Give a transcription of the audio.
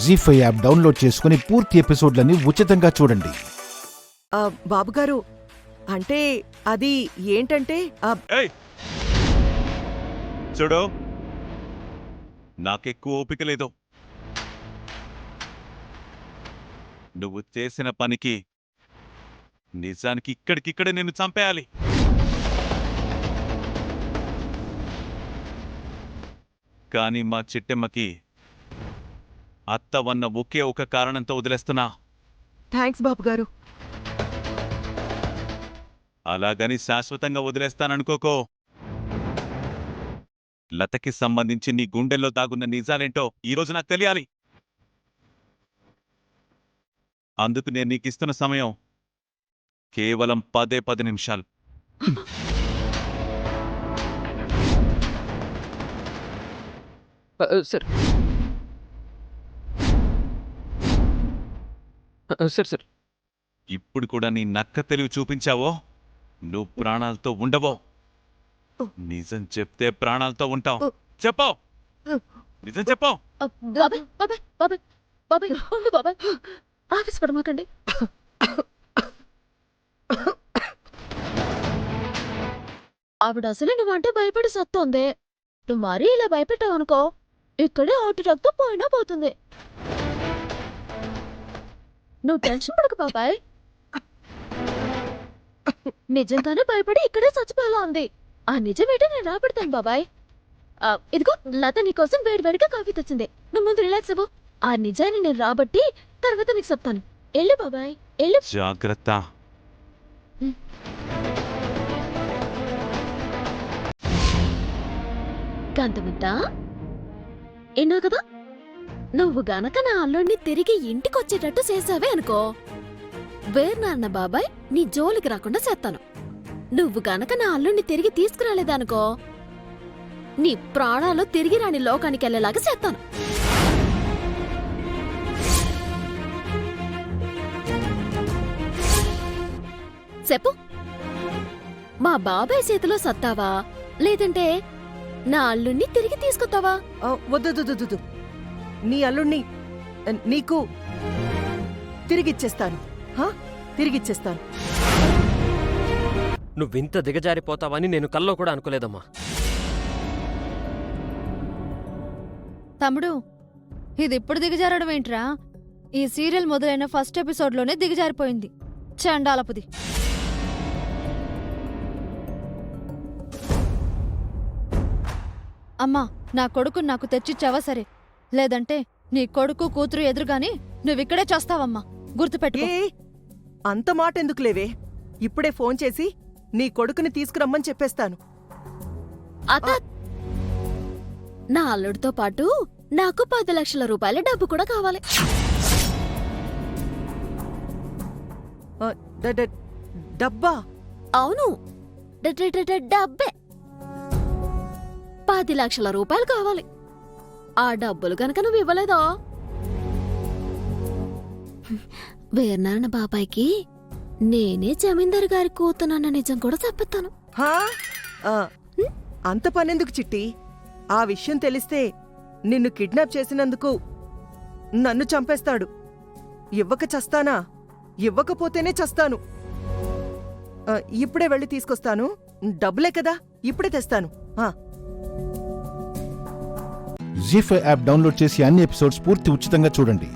జీ5 app download చేసుకుని పూర్తి ఎపిసోడ్లని ఉచితంగా చూడండి. బాబుగారు, అంటే అది ఏంటంటే ఏయ్ చూడు, నాకెక్కువ ఓపిక లేదు. నువ్వు చేసిన పనికి నిజానికి ఇక్కడికిక్కడే నిన్ను చంపేయాలి. కానీ మా చిట్టెమ్మకి అత్త వన్న ఒకే ఒక కారణంతో వదిలేస్తున్నా. థ్యాంక్స్ బాబుగారు. అలాగని శాశ్వతంగా వదిలేస్తాననుకోకో. లతకి సంబంధించి నీ గుండెల్లో దాగున్న నిజాలేంటో ఈరోజు నాకు తెలియాలి. అందుకు నేను నీకిస్తున్న సమయం కేవలం 10 నిమిషాలు. సార్ సార్ సార్ ఇప్పుడు కూడా నీ నక్క తెలివి చూపించావో నువ్వు ప్రాణాలతో ఉండవో. నిజం చెప్తే ప్రాణాలతో ఉంటావు. చెప్పు, నిజం చెప్పు. ఆఫీస్ పడమాకండి. ఆవిడ అసలే నువ్వంటే భయపడి సత్తోంది. నువ్వు మరీ ఇలా భయపెట్టావు అనుకో, ఇక్కడే ఆటి రక్తం పోయినా పోతుంది. నువ్వు టెన్షన్ పడకు బాబాయ్. నిజంగానే భయపడి ఇక్కడే చచ్చిపోయేలా ఉంది. ఆ నిజమేంటో నేను రాబెడతాను బాబాయ్. ఇదిగో లత నీకోసం వేడివేడిగా కాఫీ తెచ్చింది. నువ్వు ముందు రిలాక్స్ అవ్వు. ఆ నిజాన్ని నేను రాబట్టి తర్వాత నీకు చెప్తాను. ఎల్లు బాబాయ్, ఎల్లు. జాగ్రత్త. కాంతమంత ఎన్నో కదా, నువ్వు గనక నా అల్లుడిని తిరిగి ఇంటికొచ్చేటట్టు చేసావే అనుకో, వేర్నాన్న బాబాయ్ నీ జోలికి రాకుండా చేస్తాను. నువ్వు గనక నా అల్లుడిని తిరిగి తీసుకురాలేదనుకో, నీ ప్రాణాలు తిరిగి రాని లోకానికి వెళ్ళేలాగా చేస్తాను. చెప్పు, మా బాబాయ్ చేతిలో సత్తావా, లేదంటే నా అల్లుణ్ణి తిరిగి తీసుకొస్తావా? వద్దు, నీ అల్లుణ్ణి నీకు తిరిగిచ్చేస్తాను. తిరిగిచ్చేస్తాను. నువ్వింత దిగజారిపోతావని నేను కల్లో కూడా అనుకోలేదమ్మా. తమ్ముడు, ఇది ఇప్పుడు దిగజారడం ఏంట్రా? ఈ సీరియల్ మొదలైన ఫస్ట్ ఎపిసోడ్లోనే దిగజారిపోయింది. చండాలపుది. అమ్మా, నా కొడుకు నాకు తెచ్చిచ్చావా సరే, లేదంటే నీ కొడుకు కూతురు ఎదురుగాని నువ్విక్కడే చేస్తావమ్మా, గుర్తుపెట్టుకో. అంత మాట ఎందుకు లేవే, ఇప్పుడే ఫోన్ చేసి నీ కొడుకుని తీసుకురమ్మని చెప్పేస్తాను. నా అల్లుడితో పాటు నాకు 10 లక్షల రూపాయల డబ్బు కూడా కావాలి. డబ్బా? అవును, డబ్బే. 10 లక్షల రూపాయలు కావాలి. ఆ డబ్బులు గనక నువ్వు ఇవ్వలేదా, వేర్నారాయణ బాబాయ్కి నేనే జమీందారు గారి కూతునన్న నిజం కూడా చెప్పేస్తాను. అంత పనెందుకు చిట్టి? ఆ విషయం తెలిస్తే నిన్ను కిడ్నాప్ చేసినందుకు నన్ను చంపేస్తాడు. ఇవ్వక చస్తానా? ఇవ్వకపోతేనే చస్తాను. ఇప్పుడే వెళ్ళి తీసుకొస్తాను. డబ్బులే కదా, ఇప్పుడే తెస్తాను. జీ5 యాప్ డౌన్లోడ్ చేసి అన్ని ఎపిసోడ్స్ పూర్తి ఉచితంగా చూడండి.